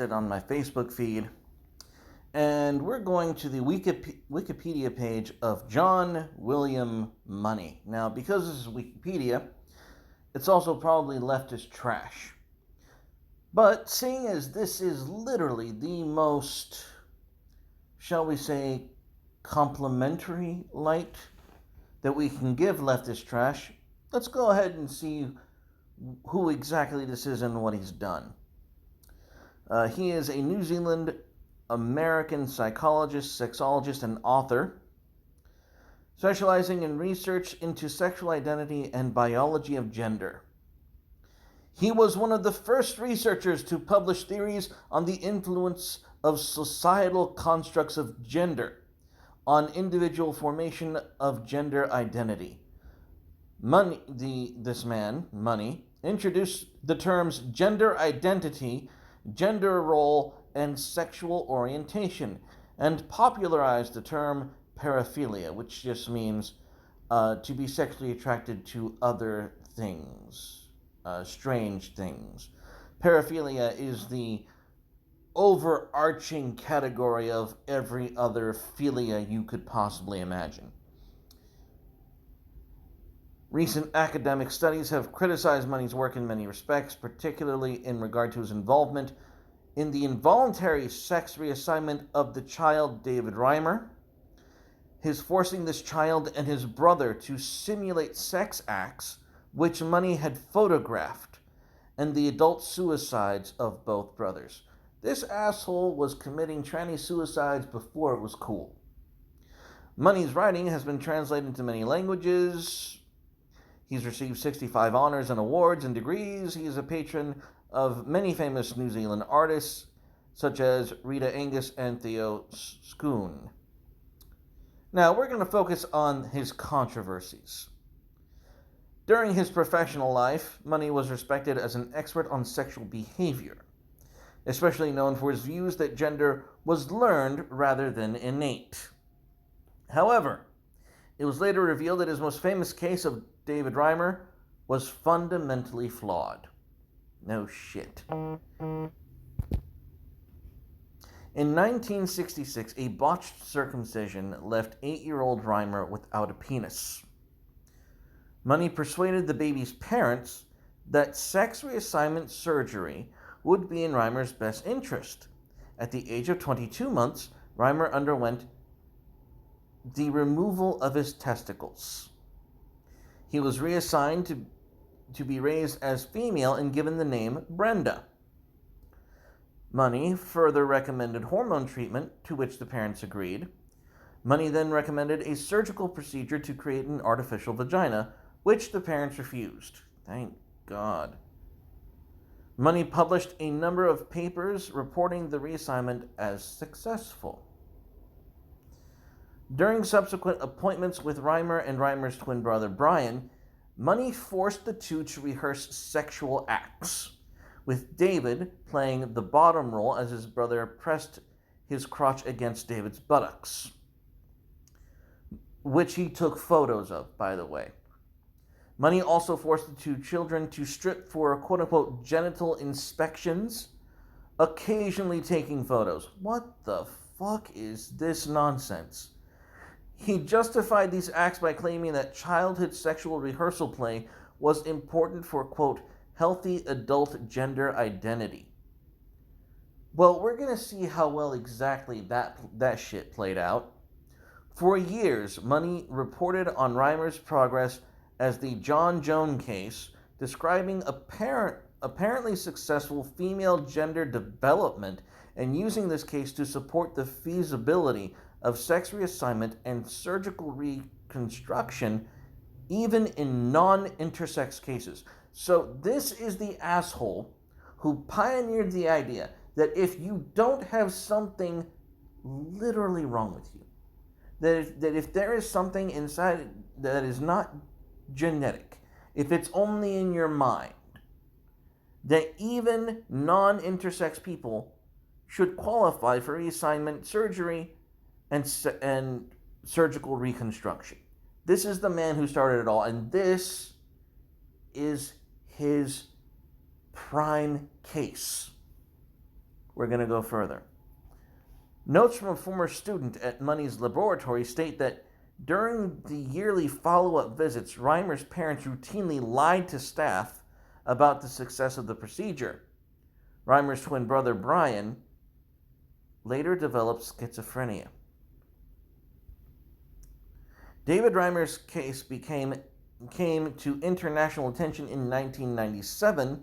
it on my Facebook feed, and we're going to the Wikipedia page of John William Money. Now, because this is Wikipedia, it's also probably leftist trash. But seeing as this is literally the most, shall we say, complimentary light that we can give leftist trash, let's go ahead and see who exactly this is and what he's done. He is a New Zealand American psychologist, sexologist, and author, specializing in research into sexual identity and biology of gender. He was one of the first researchers to publish theories on the influence of societal constructs of gender on individual formation of gender identity. Money, introduced the terms gender identity, gender role, and sexual orientation, and popularized the term paraphilia, which just means to be sexually attracted to other things, strange things. Paraphilia is the overarching category of every other philia you could possibly imagine. Recent academic studies have criticized Money's work in many respects, particularly in regard to his involvement in the involuntary sex reassignment of the child David Reimer, his forcing this child and his brother to simulate sex acts which Money had photographed, and the adult suicides of both brothers. This asshole was committing tranny suicides before it was cool. Money's writing has been translated into many languages. He's received 65 honors and awards and degrees. He is a patron of many famous New Zealand artists, such as Rita Angus and Theo Schoon. Now, we're going to focus on his controversies. During his professional life, Money was respected as an expert on sexual behavior, especially known for his views that gender was learned rather than innate. However, it was later revealed that his most famous case of David Reimer was fundamentally flawed. No shit. In 1966, a botched circumcision left 8-year-old Reimer without a penis. Money persuaded the baby's parents that sex reassignment surgery would be in Reimer's best interest. At the age of 22 months, Reimer underwent the removal of his testicles. He was reassigned to be raised as female and given the name Brenda. Money further recommended hormone treatment, to which the parents agreed. Money then recommended a surgical procedure to create an artificial vagina, which the parents refused. Thank God. Money published a number of papers reporting the reassignment as successful. During subsequent appointments with Reimer and Reimer's twin brother Brian, Money forced the two to rehearse sexual acts, with David playing the bottom role as his brother pressed his crotch against David's buttocks, which he took photos of, by the way. Money also forced the two children to strip for quote-unquote genital inspections, occasionally taking photos. What the fuck is this nonsense? He justified these acts by claiming that childhood sexual rehearsal play was important for, quote, healthy adult gender identity. Well, we're going to see how well exactly that shit played out. For years, Money reported on Reimer's progress as the John Joan case, describing apparently successful female gender development and using this case to support the feasibility of sex reassignment and surgical reconstruction, even in non-intersex cases. So this is the asshole who pioneered the idea that if you don't have something literally wrong with you, that if there is something inside that is not genetic, if it's only in your mind, that even non-intersex people should qualify for reassignment surgery and surgical reconstruction. This is the man who started it all, and this is his prime case. We're going to go further. Notes from a former student at Money's laboratory state that during the yearly follow-up visits, Reimer's parents routinely lied to staff about the success of the procedure. Reimer's twin brother, Brian, later developed schizophrenia. David Reimer's case came to international attention in 1997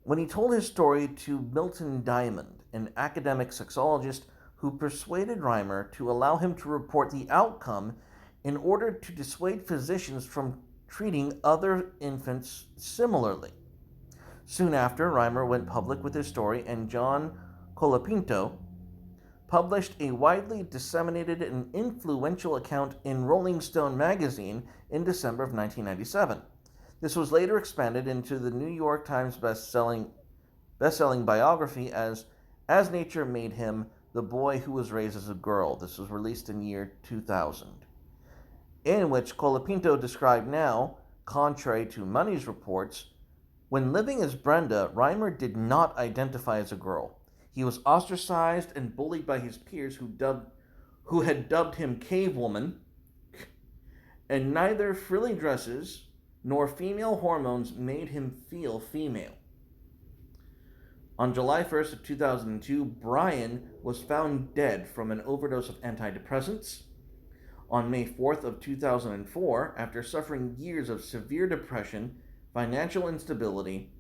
when he told his story to Milton Diamond, an academic sexologist who persuaded Reimer to allow him to report the outcome in order to dissuade physicians from treating other infants similarly. Soon after, Reimer went public with his story, and John Colapinto published a widely disseminated and influential account in Rolling Stone magazine in December of 1997. This was later expanded into the New York Times best-selling biography as Nature Made Him, the Boy Who Was Raised as a Girl. This was released in the year 2000, in which Colapinto described now, contrary to Money's reports, when living as Brenda, Reimer did not identify as a girl. He was ostracized and bullied by his peers who had dubbed him Cave Woman, and neither frilly dresses nor female hormones made him feel female. On July 1st of 2002, Brian was found dead from an overdose of antidepressants. On May 4th of 2004, after suffering years of severe depression, financial instability,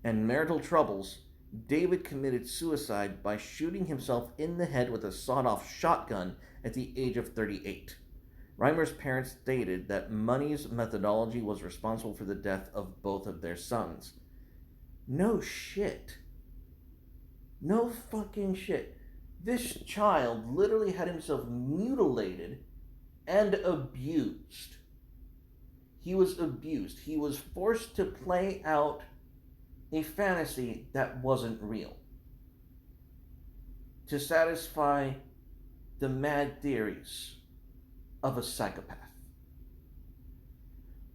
and marital troubles, David committed suicide by shooting himself in the head with a sawed-off shotgun at the age of 38. Reimer's parents stated that Money's methodology was responsible for the death of both of their sons. No shit. No fucking shit. This child literally had himself mutilated and abused. He was abused. He was forced to play out a fantasy that wasn't real to satisfy the mad theories of a psychopath.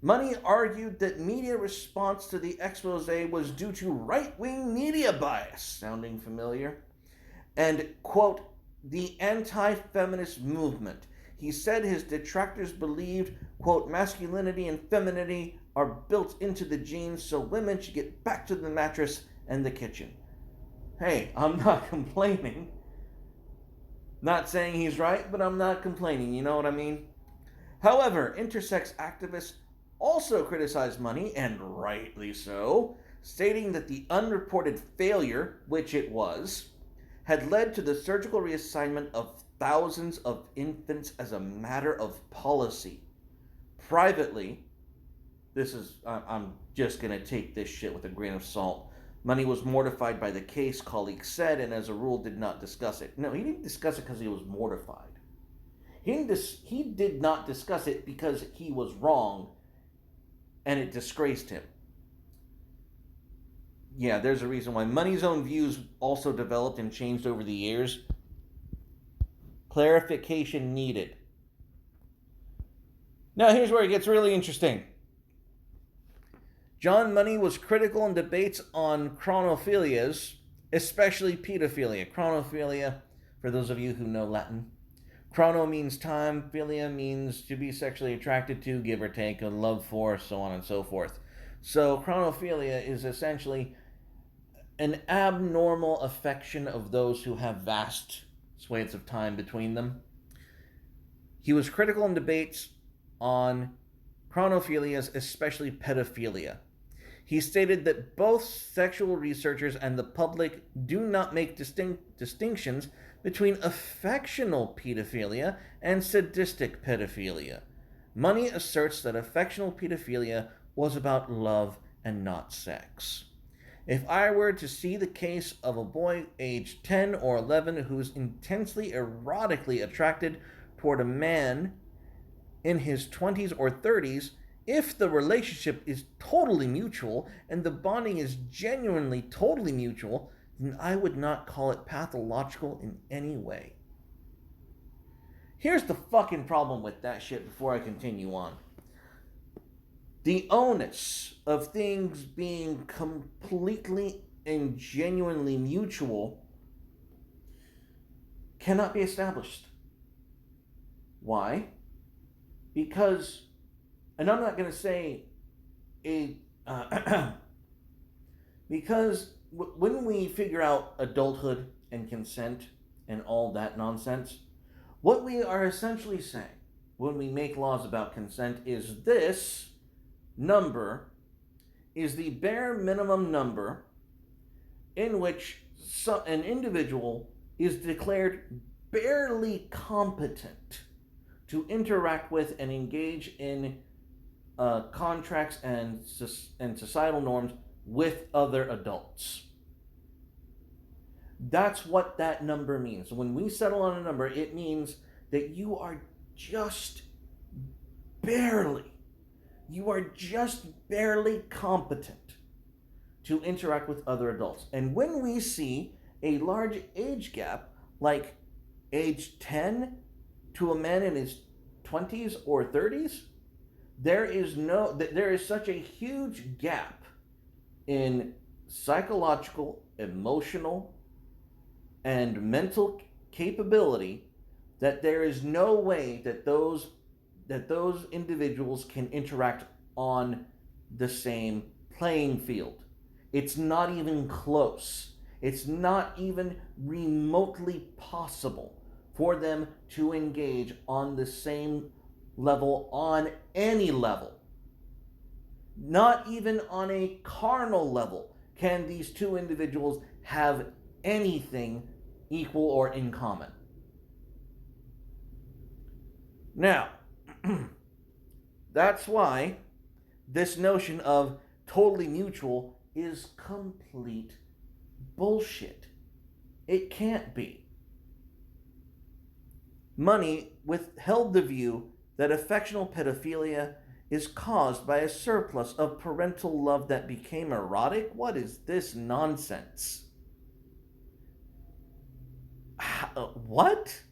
Money argued that media response to the expose was due to right-wing media bias, sounding familiar, and, quote, the anti-feminist movement. He said his detractors believed, quote, masculinity and femininity are built into the genes, so women should get back to the mattress and the kitchen. Hey, I'm not complaining. Not saying he's right, but I'm not complaining, you know what I mean? However, intersex activists also criticized Money, and rightly so, stating that the unreported failure, which it was, had led to the surgical reassignment of thousands of infants as a matter of policy. Privately, I'm just going to take this shit with a grain of salt. Money was mortified by the case, colleagues said, and as a rule did not discuss it. No, he didn't discuss it because he was mortified. He did not discuss it because he was wrong and it disgraced him. Yeah, there's a reason why. Money's own views also developed and changed over the years. Clarification needed. Now here's where it gets really interesting. John Money was critical in debates on chronophilias, especially pedophilia. Chronophilia, for those of you who know Latin. Chrono means time, philia means to be sexually attracted to, give or take, a love for, so on and so forth. So chronophilia is essentially an abnormal affection of those who have vast swathes of time between them. He was critical in debates on chronophilias, especially pedophilia. He stated that both sexual researchers and the public do not make distinctions between affectional pedophilia and sadistic pedophilia. Money asserts that affectional pedophilia was about love and not sex. If I were to see the case of a boy aged 10 or 11 who's intensely erotically attracted toward a man in his 20s or 30s, if the relationship is totally mutual and the bonding is genuinely totally mutual, then I would not call it pathological in any way. Here's the fucking problem with that shit before I continue on. The onus of things being completely and genuinely mutual cannot be established. Why? Because, and I'm not going to say because when we figure out adulthood and consent and all that nonsense, what we are essentially saying when we make laws about consent is this number is the bare minimum number in which an individual is declared barely competent to interact with and engage in contracts and societal norms with other adults. That's what that number means. When we settle on a number, it means that you are just barely competent to interact with other adults. And when we see a large age gap, like age 10 to a man in his 20s or 30s, there is such a huge gap in psychological, emotional, and mental capability that there is no way that those individuals can interact on the same playing field. It's not even close. It's not even remotely possible for them to engage on the same level, on any level. Not even on a carnal level can these two individuals have anything equal or in common. Now, that's why this notion of totally mutual is complete bullshit. It can't be. Money withheld the view that affectional pedophilia is caused by a surplus of parental love that became erotic? What is this nonsense? What?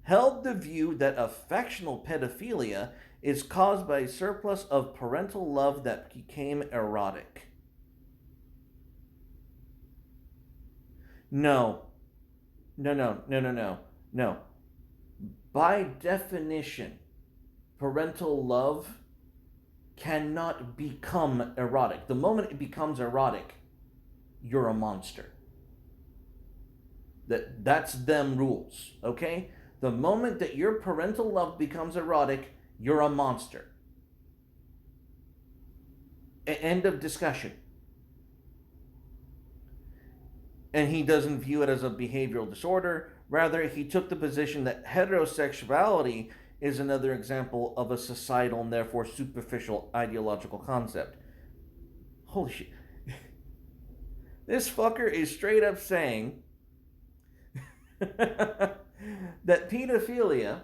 Held the view that affectional pedophilia is caused by a surplus of parental love that became erotic. No. By definition, parental love cannot become erotic. The moment it becomes erotic, you're a monster. That's them rules, okay? The moment that your parental love becomes erotic, you're a monster. End of discussion. And he doesn't view it as a behavioral disorder. Rather, he took the position that heterosexuality is another example of a societal and therefore superficial ideological concept. Holy shit. This fucker is straight up saying that pedophilia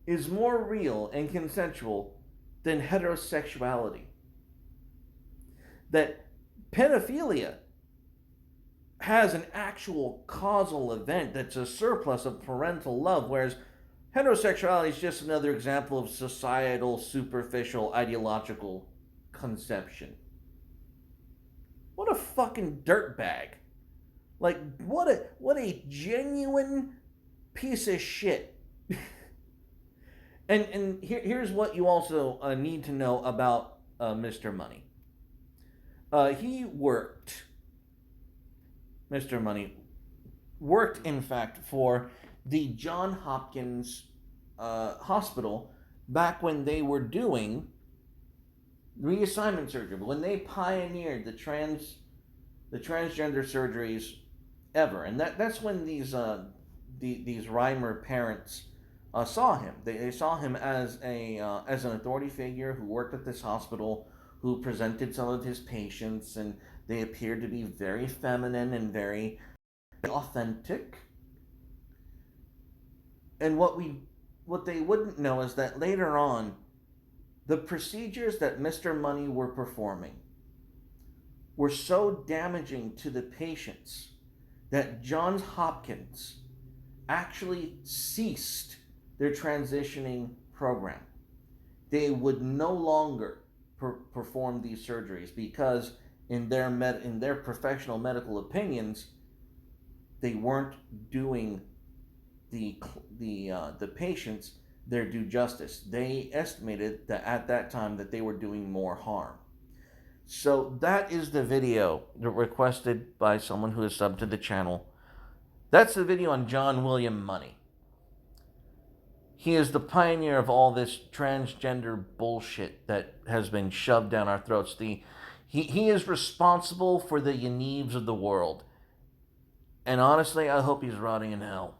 is more real and consensual than heterosexuality. That pedophilia has an actual causal event that's a surplus of parental love, whereas heterosexuality is just another example of societal, superficial, ideological conception. What a fucking dirtbag. Like, what a genuine piece of shit. and here's what you also need to know about Mr. Money. Mr. Money worked, in fact, for the Johns Hopkins Hospital back when they were doing reassignment surgery, when they pioneered the transgender surgeries ever. And that's when these Reimer parents saw him. They saw him as an authority figure who worked at this hospital, who presented some of his patients, and they appeared to be very feminine and very authentic. And what they wouldn't know is that later on, the procedures that Mr. Money were performing were so damaging to the patients that Johns Hopkins actually ceased their transitioning program. They would no longer perform these surgeries because in their professional medical opinions, they weren't doing the patients their due justice. They estimated that at that time that they were doing more harm. So that is the video requested by someone who is subbed to the channel. That's the video on John William Money. He is the pioneer of all this transgender bullshit that has been shoved down our throats. He is responsible for the Yanives of the world. And honestly, I hope he's rotting in hell.